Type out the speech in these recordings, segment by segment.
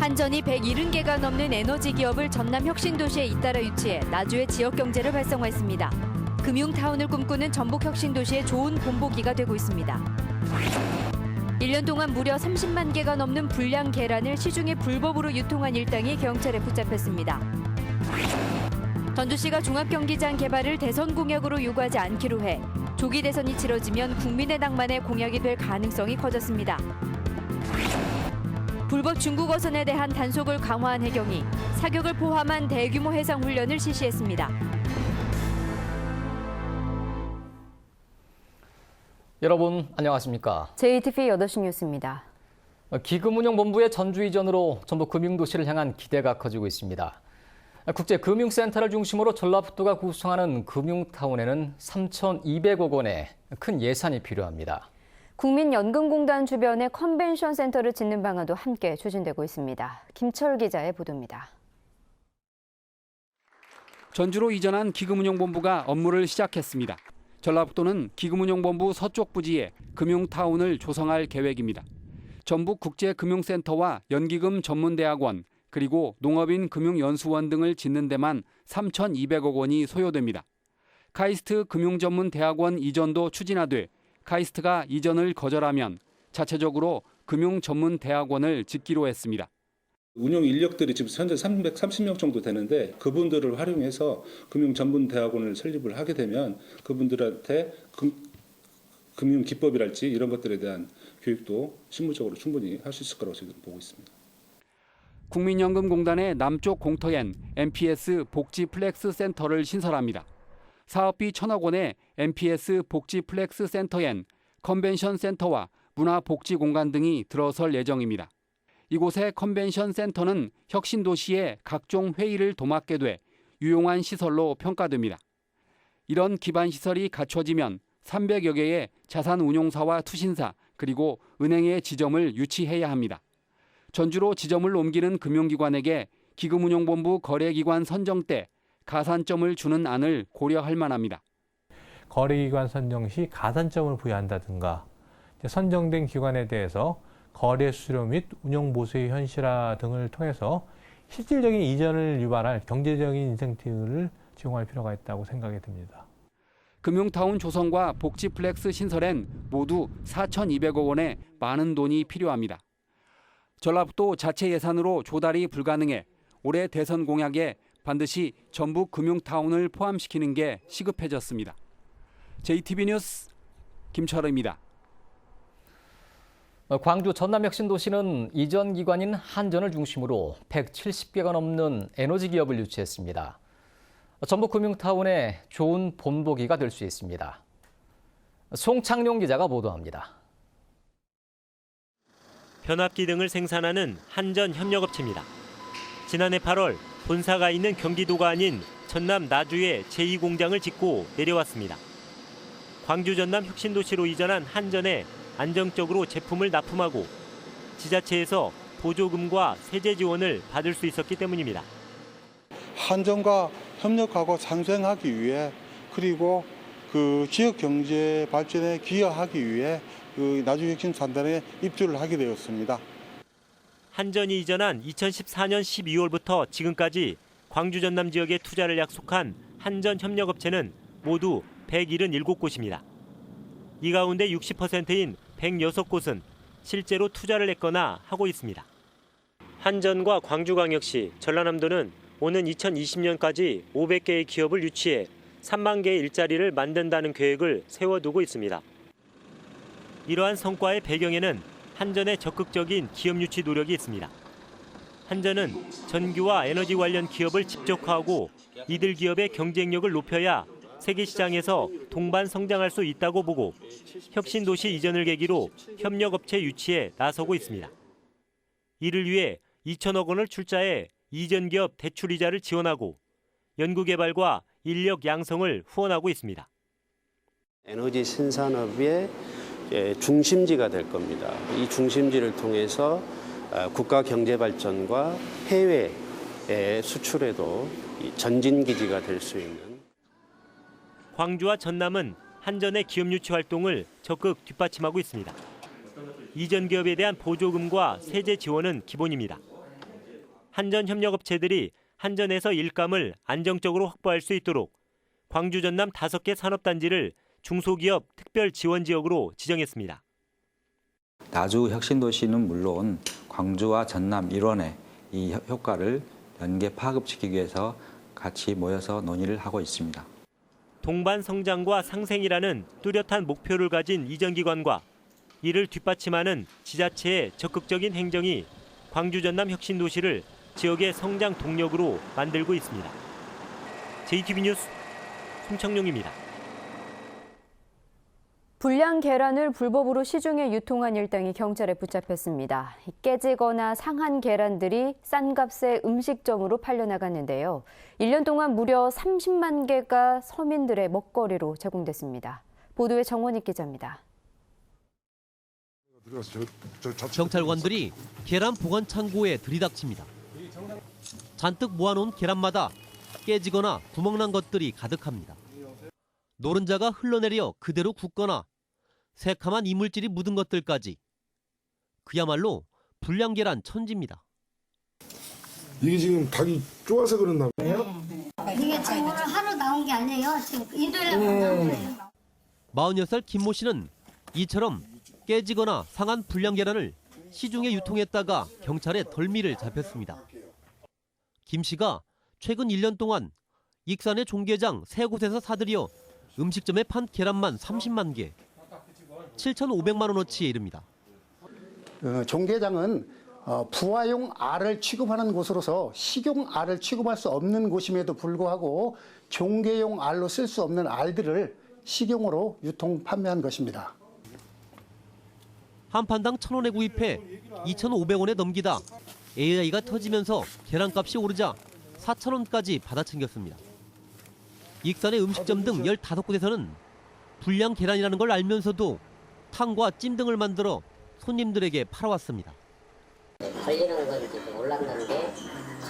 한전이 170개가 넘는 에너지 기업을 전남 혁신도시에 잇따라 유치해 나주의 지역 경제를 활성화했습니다. 금융타운을 꿈꾸는 전북 혁신도시의 좋은 본보기가 되고 있습니다. 1년 동안 무려 30만 개가 넘는 불량 계란을 시중에 불법으로 유통한 일당이 경찰에 붙잡혔습니다. 전주시가 종합경기장 개발을 대선 공약으로 요구하지 않기로 해 조기 대선이 치러지면 국민의 낭만의 공약이 될 가능성이 커졌습니다. 불법 중국어선에 대한 단속을 강화한 해경이 사격을 포함한 대규모 해상 훈련을 실시했습니다. 여러분 안녕하십니까? JTV 8시 뉴스입니다. 기금운용본부의 전주 이전으로 전북 금융도시를 향한 기대가 커지고 있습니다. 국제금융센터를 중심으로 전라북도가 구성하는 금융타운에는 3,200억 원의 큰 예산이 필요합니다. 국민연금공단 주변에 컨벤션 센터를 짓는 방안도 함께 추진되고 있습니다. 김철 기자의 보도입니다. 전주로 이전한 기금운용본부가 업무를 시작했습니다. 전라북도는 기금운용본부 서쪽 부지에 금융타운을 조성할 계획입니다. 전북국제금융센터와 연기금 전문대학원, 그리고 농업인 금융연수원 등을 짓는 데만 3,200억 원이 소요됩니다. 카이스트 금융전문대학원 이전도 추진하되 카이스트가 이전을 거절하면 자체적으로 금융전문대학원을 짓기로 했습니다. 운영 인력들이 지금 현재 330명 정도 되는데 그분들을 활용해서 금융전문대학원을 설립을 하게 되면 그분들한테 금융 기법이랄지 이런 것들에 대한 교육도 실무적으로 충분히 할 수 있을 거라고 저희는 보고 있습니다. 국민연금공단의 남쪽 공터엔 MPS 복지 플렉스 센터를 신설합니다. 사업비 1,000억 원의 MPS 복지 플렉스 센터엔 컨벤션 센터와 문화복지공간 등이 들어설 예정입니다. 이곳의 컨벤션 센터는 혁신도시의 각종 회의를 도맡게 돼 유용한 시설로 평가됩니다. 이런 기반 시설이 갖춰지면 300여 개의 자산운용사와 투신사 그리고 은행의 지점을 유치해야 합니다. 전주로 지점을 옮기는 금융기관에게 기금운용본부 거래기관 선정 때 가산점을 주는 안을 고려할 만합니다. 거래기관 선정 시 가산점을 부여한다든가 선정된 기관에 대해서 거래 수수료 및 운영 보수의 현실화 등을 통해서 실질적인 이전을 유발할 경제적인 인센티브를 제공할 필요가 있다고 생각이 듭니다. 금융타운 조성과 복지플렉스 신설엔 모두 4,200억 원의 많은 돈이 필요합니다. 전라북도 자체 예산으로 조달이 불가능해 올해 대선 공약에 반드시 전북 금융타운을 포함시키는 게 시급해졌습니다. JTB 뉴스 김철우입니다. 광주 전남혁신도시는 이전 기관인 한전을 중심으로 170개가 넘는 에너지 기업을 유치했습니다. 전북 금융타운의 좋은 본보기가 될 수 있습니다. 송창룡 기자가 보도합니다. 변압기 등을 생산하는 한전 협력업체입니다. 지난해 8월 본사가 있는 경기도가 아닌 전남 나주에 제2공장을 짓고 내려왔습니다. 광주 전남 혁신도시로 이전한 한전에 안정적으로 제품을 납품하고 지자체에서 보조금과 세제 지원을 받을 수 있었기 때문입니다. 한전과 협력하고 상생하기 위해 그리고 그 지역 경제 발전에 기여하기 위해 그 나주혁신산단에 입주를 하게 되었습니다. 한전이 이전한 2014년 12월부터 지금까지 광주 전남 지역에 투자를 약속한 한전 협력업체는 모두 177곳입니다. 이 가운데 60%인 106곳은 실제로 투자를 했거나 하고 있습니다. 한전과 광주광역시, 전라남도는 오는 2020년까지 500개의 기업을 유치해 3만 개의 일자리를 만든다는 계획을 세워두고 있습니다. 이러한 성과의 배경에는 한전의 적극적인 기업 유치 노력이 있습니다. 한전은 전기와 에너지 관련 기업을 집적화하고 이들 기업의 경쟁력을 높여야 세계 시장에서 동반 성장할 수 있다고 보고 혁신도시 이전을 계기로 협력업체 유치에 나서고 있습니다. 이를 위해 2천억 원을 출자해 이전 기업 대출이자를 지원하고 연구개발과 인력 양성을 후원하고 있습니다. 에너지 신산업의 중심지가 될 겁니다. 이 중심지를 통해서 국가 경제 발전과 해외 수출에도 전진기지가 될 수 있는. 광주와 전남은 한전의 기업 유치 활동을 적극 뒷받침하고 있습니다. 이전 기업에 대한 보조금과 세제 지원은 기본입니다. 한전협력업체들이 한전에서 일감을 안정적으로 확보할 수 있도록 광주 전남 5개 산업단지를 중소기업 특별지원지역으로 지정했습니다. 나주 혁신도시는 물론 광주와 전남 일원의 이 효과를 연계 파급시키기 위해서 같이 모여서 논의를 하고 있습니다. 동반 성장과 상생이라는 뚜렷한 목표를 가진 이전기관과 이를 뒷받침하는 지자체의 적극적인 행정이 광주 전남 혁신도시를 지역의 성장 동력으로 만들고 있습니다. JTB 뉴스 송창용입니다. 불량 계란을 불법으로 시중에 유통한 일당이 경찰에 붙잡혔습니다. 깨지거나 상한 계란들이 싼 값에 음식점으로 팔려나갔는데요. 1년 동안 무려 30만 개가 서민들의 먹거리로 제공됐습니다. 보도에 정원익 기자입니다. 경찰관들이 계란 보관 창고에 들이닥칩니다. 잔뜩 모아놓은 계란마다 깨지거나 구멍난 것들이 가득합니다. 노른자가 흘러내려 그대로 굳거나 새카만 이물질이 묻은 것들까지. 그야말로 불량 계란 천지입니다. 이게 지금 닭이 쪼아서 그랬나 봐요? 이게 지금 오늘 하루 나온 게 아니에요. 지금 일요일에 나온 거예요. 46살 김모 씨는 이처럼 깨지거나 상한 불량 계란을 시중에 유통했다가 경찰에 덜미를 잡혔습니다. 김 씨가 최근 1년 동안 익산의 종개장 3곳에서 사들여 음식점에 판 계란만 30만 개, 7,500만 원어치에 이릅니다. 종개장은 부화용 알을 취급하는 곳으로서 식용 알을 취급할 수 없는 곳임에도 불구하고 종개용 알로 쓸 수 없는 알들을 식용으로 유통 판매한 것입니다. 한 판당 1,000원에 구입해 2,500원에 넘기다 AI가 터지면서 계란값이 오르자 4,000원까지 받아 챙겼습니다. 익산의 음식점 등 15곳에서는 불량 계란이라는 걸 알면서도 탕과 찜 등을 만들어 손님들에게 팔아왔습니다. 걸리는 건 이제 몰랐는데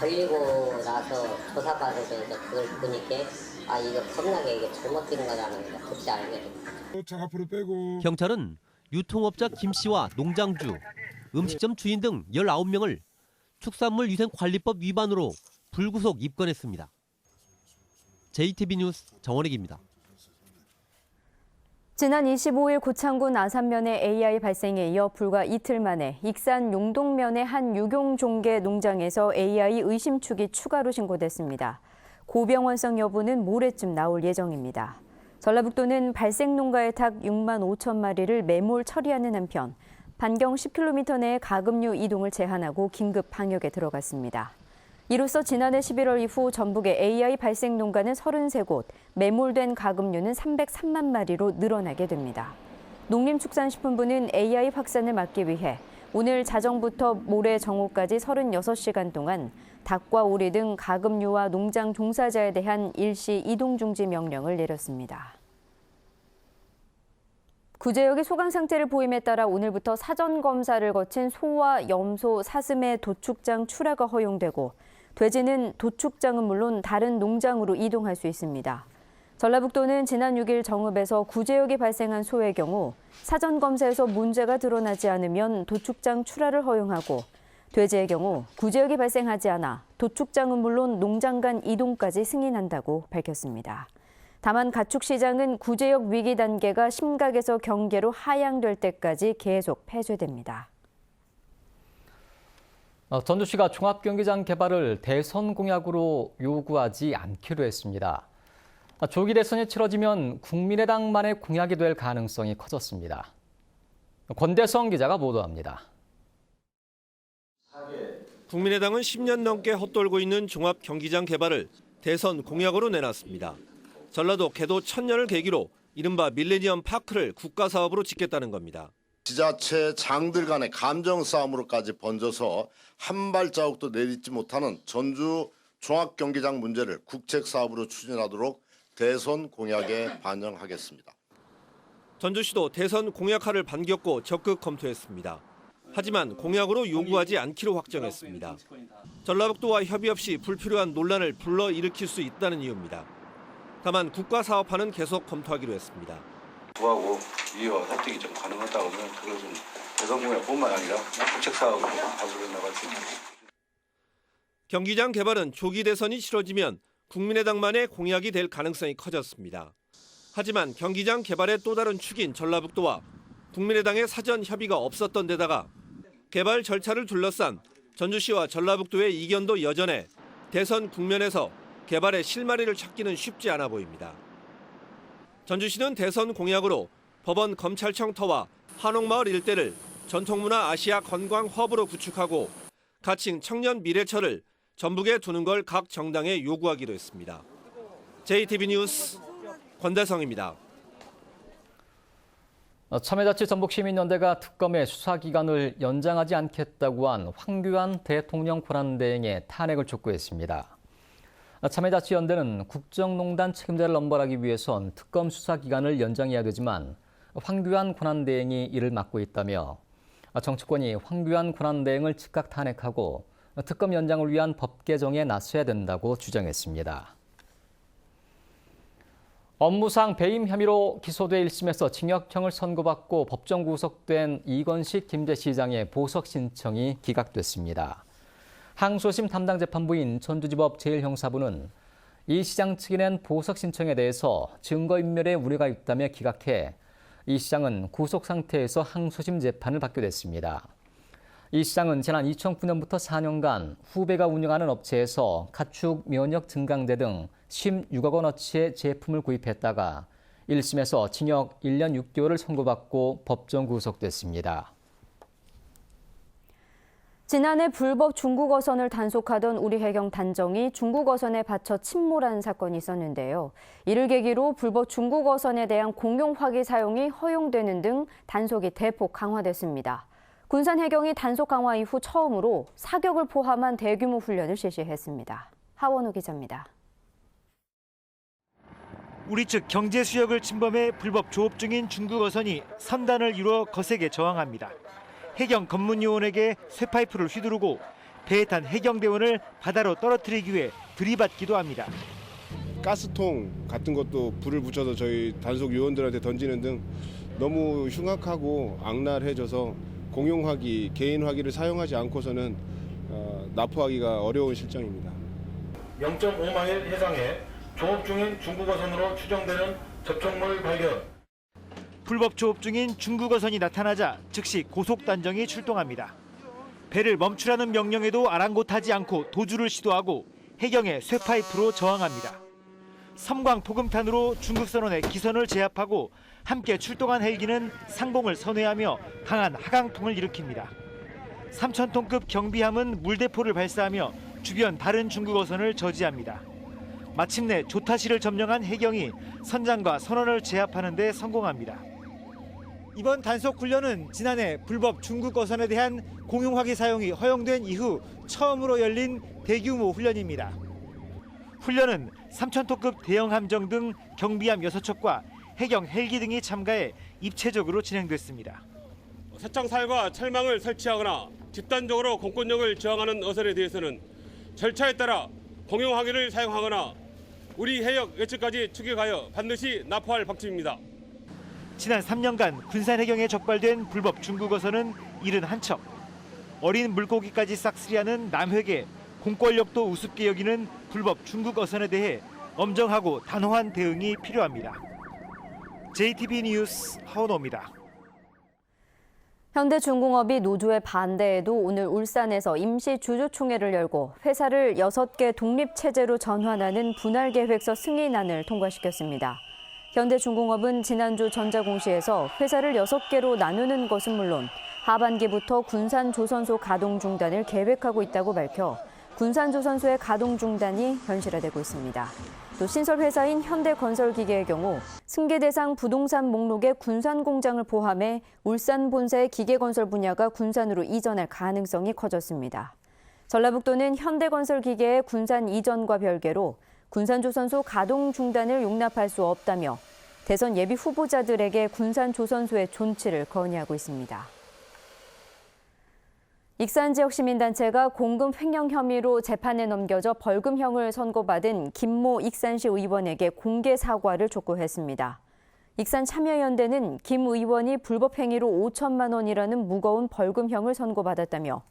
걸리고 나서 조사받아서 그걸 보니까 아 이거 겁나게 이게 잘못된 거라는 걸 그때 알게 됐어요. 경찰은 유통업자 김 씨와 농장주, 음식점 주인 등 19명을 축산물위생관리법 위반으로 불구속 입건했습니다. JTB 뉴스 정원익입니다. 지난 25일 고창군 아산면의 AI 발생에 이어 불과 이틀 만에 익산 용동면의 한 유경종개 농장에서 AI 의심축이 추가로 신고됐습니다. 고병원성 여부는 모레쯤 나올 예정입니다. 전라북도는 발생 농가의 닭 6만 5천 마리를 매몰 처리하는 한편 반경 10km 내의 가금류 이동을 제한하고 긴급 방역에 들어갔습니다. 이로써 지난해 11월 이후 전북의 AI 발생 농가는 33곳, 매몰된 가금류는 303만 마리로 늘어나게 됩니다. 농림축산식품부는 AI 확산을 막기 위해 오늘 자정부터 모레 정오까지 36시간 동안 닭과 오리 등 가금류와 농장 종사자에 대한 일시 이동 중지 명령을 내렸습니다. 구제역이 소강 상태를 보임에 따라 오늘부터 사전 검사를 거친 소와 염소, 사슴의 도축장 출하가 허용되고 돼지는 도축장은 물론 다른 농장으로 이동할 수 있습니다. 전라북도는 지난 6일 정읍에서 구제역이 발생한 소의 경우 사전 검사에서 문제가 드러나지 않으면 도축장 출하를 허용하고 돼지의 경우 구제역이 발생하지 않아 도축장은 물론 농장 간 이동까지 승인한다고 밝혔습니다. 다만 가축시장은 구제역 위기 단계가 심각에서 경계로 하향될 때까지 계속 폐쇄됩니다. 전주시가 종합경기장 개발을 대선 공약으로 요구하지 않기로 했습니다. 조기 대선이 치러지면 국민의당만의 공약이 될 가능성이 커졌습니다. 권대성 기자가 보도합니다. 국민의당은 10년 넘게 헛돌고 있는 종합경기장 개발을 대선 공약으로 내놨습니다. 전라도 개도 1000년을 계기로 이른바 밀레니엄 파크를 국가사업으로 짓겠다는 겁니다. 지자체 장들 간의 감정 싸움으로까지 번져서 한 발자국도 내딛지 못하는 전주 종합경기장 문제를 국책사업으로 추진하도록 대선 공약에 반영하겠습니다. 전주시도 대선 공약화를 반겼고 적극 검토했습니다. 하지만 공약으로 요구하지 않기로 확정했습니다. 전라북도와 협의 없이 불필요한 논란을 불러일으킬 수 있다는 이유입니다. 다만 국가사업화는 계속 검토하기로 했습니다. 부하고 이해와 설득이 좀 가능하다고 하면 그것은 대선 공약뿐만 아니라 국책 사업으로 가지고 나갈 수 있습니다. 경기장 개발은 조기 대선이 치러지면 국민의당만의 공약이 될 가능성이 커졌습니다. 하지만 경기장 개발의 또 다른 축인 전라북도와 국민의당의 사전 협의가 없었던 데다가 개발 절차를 둘러싼 전주시와 전라북도의 이견도 여전해 대선 국면에서 개발의 실마리를 찾기는 쉽지 않아 보입니다. 전주시는 대선 공약으로 법원 검찰청터와 한옥마을 일대를 전통문화 아시아 관광 허브로 구축하고 가칭 청년 미래처를 전북에 두는 걸 각 정당에 요구하기로 했습니다. JTB 뉴스 권대성입니다. 참여자치 전북시민연대가 특검의 수사기간을 연장하지 않겠다고 한 황교안 대통령 권한대행의 탄핵을 촉구했습니다. 참여자치연대는 국정농단 책임자를 엄벌하기 위해선 특검 수사기간을 연장해야 되지만 황교안 권한대행이 이를 막고 있다며 정치권이 황교안 권한대행을 즉각 탄핵하고 특검 연장을 위한 법 개정에 나서야 된다고 주장했습니다. 업무상 배임 혐의로 기소돼 1심에서 징역형을 선고받고 법정 구속된 이건식 김제시장의 보석 신청이 기각됐습니다. 항소심 담당 재판부인 전주지법 제1형사부는 이 시장 측이 낸 보석 신청에 대해서 증거인멸의 우려가 있다며 기각해 이 시장은 구속 상태에서 항소심 재판을 받게 됐습니다. 이 시장은 지난 2009년부터 4년간 후배가 운영하는 업체에서 가축 면역 증강제 등 16억 원어치의 제품을 구입했다가 1심에서 징역 1년 6개월을 선고받고 법정 구속됐습니다. 지난해 불법 중국 어선을 단속하던 우리 해경 단정이 중국 어선에 받쳐 침몰한 사건이 있었는데요. 이를 계기로 불법 중국 어선에 대한 공용 화기 사용이 허용되는 등 단속이 대폭 강화됐습니다. 군산 해경이 단속 강화 이후 처음으로 사격을 포함한 대규모 훈련을 실시했습니다. 하원우 기자입니다. 우리 측 경제 수역을 침범해 불법 조업 중인 중국 어선이 선단을 이루어 거세게 저항합니다. 해경 검문요원에게 쇠파이프를 휘두르고 배에 탄 해경대원을 바다로 떨어뜨리기 위해 들이받기도 합니다. 가스통 같은 것도 불을 붙여서 저희 단속 요원들한테 던지는 등 너무 흉악하고 악랄해져서 공용화기, 개인 화기를 사용하지 않고서는 납포하기가 어려운 실정입니다. 0.5마일 해상에 조업 중인 중국 어선으로 추정되는 접촉물 발견. 불법 조업 중인 중국 어선이 나타나자 즉시 고속단정이 출동합니다. 배를 멈추라는 명령에도 아랑곳하지 않고 도주를 시도하고 해경의 쇠파이프로 저항합니다. 섬광 포금탄으로 중국 선원의 기선을 제압하고 함께 출동한 헬기는 상공을 선회하며 강한 하강풍을 일으킵니다. 3,000톤급 경비함은 물대포를 발사하며 주변 다른 중국 어선을 저지합니다. 마침내 조타시를 점령한 해경이 선장과 선원을 제압하는 데 성공합니다. 이번 단속 훈련은 지난해 불법 중국 어선에 대한 공용화기 사용이 허용된 이후 처음으로 열린 대규모 훈련입니다. 훈련은 3,000톤급 대형 함정 등 경비함 6척과 해경 헬기 등이 참가해 입체적으로 진행됐습니다. 사창살과 철망을 설치하거나 집단적으로 공권력을 저항하는 어선에 대해서는 절차에 따라 공용화기를 사용하거나 우리 해역 외측까지 추격하여 반드시 납포할 방침입니다. 지난 3년간 군산 해경에 적발된 불법 중국 어선은 71척. 어린 물고기까지 싹쓸이하는 남획에 공권력도 우습게 여기는 불법 중국 어선에 대해 엄정하고 단호한 대응이 필요합니다. JTB 뉴스 하원호입니다. 현대중공업이 노조의 반대에도 오늘 울산에서 임시 주주총회를 열고 회사를 6개 독립체제로 전환하는 분할 계획서 승인안을 통과시켰습니다. 현대중공업은 지난주 전자공시에서 회사를 6개로 나누는 것은 물론 하반기부터 군산조선소 가동 중단을 계획하고 있다고 밝혀 군산조선소의 가동 중단이 현실화되고 있습니다. 또 신설회사인 현대건설기계의 경우 승계 대상 부동산 목록에 군산 공장을 포함해 울산 본사의 기계건설 분야가 군산으로 이전할 가능성이 커졌습니다. 전라북도는 현대건설기계의 군산 이전과 별개로 군산조선소 가동 중단을 용납할 수 없다며 대선 예비 후보자들에게 군산조선소의 존치를 건의하고 있습니다. 익산 지역 시민단체가 공금 횡령 혐의로 재판에 넘겨져 벌금형을 선고받은 김모 익산시 의원에게 공개 사과를 촉구했습니다. 익산 참여연대는 김 의원이 불법 행위로 5천만 원이라는 무거운 벌금형을 선고받았다며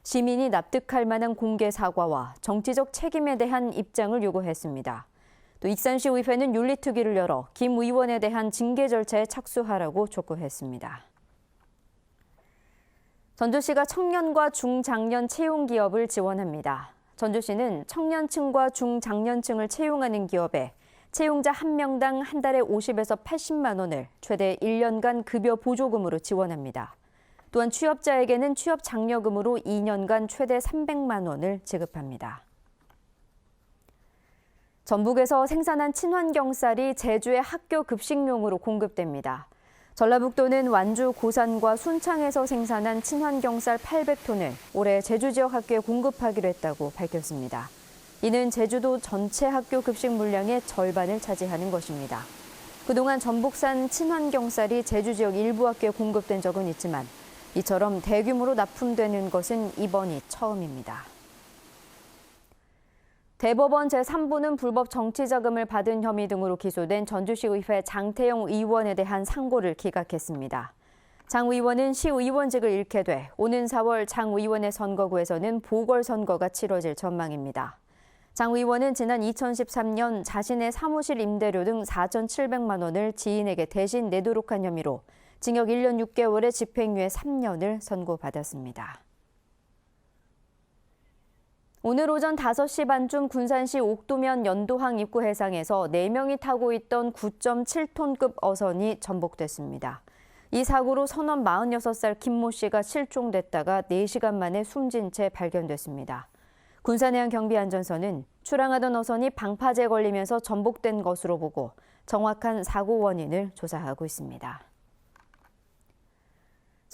시민이 납득할 만한 공개 사과와 정치적 책임에 대한 입장을 요구했습니다. 또 익산시 의회는 윤리특위를 열어 김 의원에 대한 징계 절차에 착수하라고 촉구했습니다. 전주시가 청년과 중장년 채용 기업을 지원합니다. 전주시는 청년층과 중장년층을 채용하는 기업에 채용자 1명당 한 달에 50에서 80만 원을 최대 1년간 급여 보조금으로 지원합니다. 또한 취업자에게는 취업 장려금으로 2년간 최대 300만 원을 지급합니다. 전북에서 생산한 친환경 쌀이 제주의 학교 급식용으로 공급됩니다. 전라북도는 완주, 고산과 순창에서 생산한 친환경 쌀 800톤을 올해 제주 지역 학교에 공급하기로 했다고 밝혔습니다. 이는 제주도 전체 학교 급식 물량의 절반을 차지하는 것입니다. 그동안 전북산 친환경 쌀이 제주 지역 일부 학교에 공급된 적은 있지만 이처럼 대규모로 납품되는 것은 이번이 처음입니다. 대법원 제3부는 불법 정치자금을 받은 혐의 등으로 기소된 전주시의회 장태영 의원에 대한 상고를 기각했습니다. 장 의원은 시의원직을 잃게 돼 오는 4월 장 의원의 선거구에서는 보궐선거가 치러질 전망입니다. 장 의원은 지난 2013년 자신의 사무실 임대료 등 4,700만 원을 지인에게 대신 내도록 한 혐의로 징역 1년 6개월에 집행유예 3년을 선고받았습니다. 오늘 오전 5시 반쯤 군산시 옥도면 연도항 입구 해상에서 4명이 타고 있던 9.7톤급 어선이 전복됐습니다. 이 사고로 선원 46살 김모 씨가 실종됐다가 4시간 만에 숨진 채 발견됐습니다. 군산해양경비안전서는 출항하던 어선이 방파제에 걸리면서 전복된 것으로 보고 정확한 사고 원인을 조사하고 있습니다.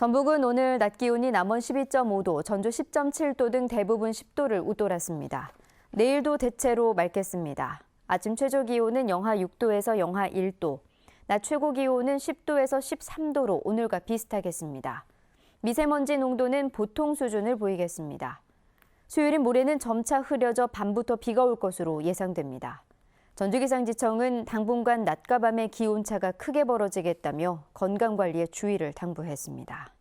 전북은 오늘 낮 기온이 남원 12.5도, 전주 10.7도 등 대부분 10도를 웃돌았습니다. 내일도 대체로 맑겠습니다. 아침 최저 기온은 영하 6도에서 영하 1도, 낮 최고 기온은 10도에서 13도로 오늘과 비슷하겠습니다. 미세먼지 농도는 보통 수준을 보이겠습니다. 수요일인 모레는 점차 흐려져 밤부터 비가 올 것으로 예상됩니다. 전주기상지청은 당분간 낮과 밤의 기온차가 크게 벌어지겠다며 건강관리에 주의를 당부했습니다.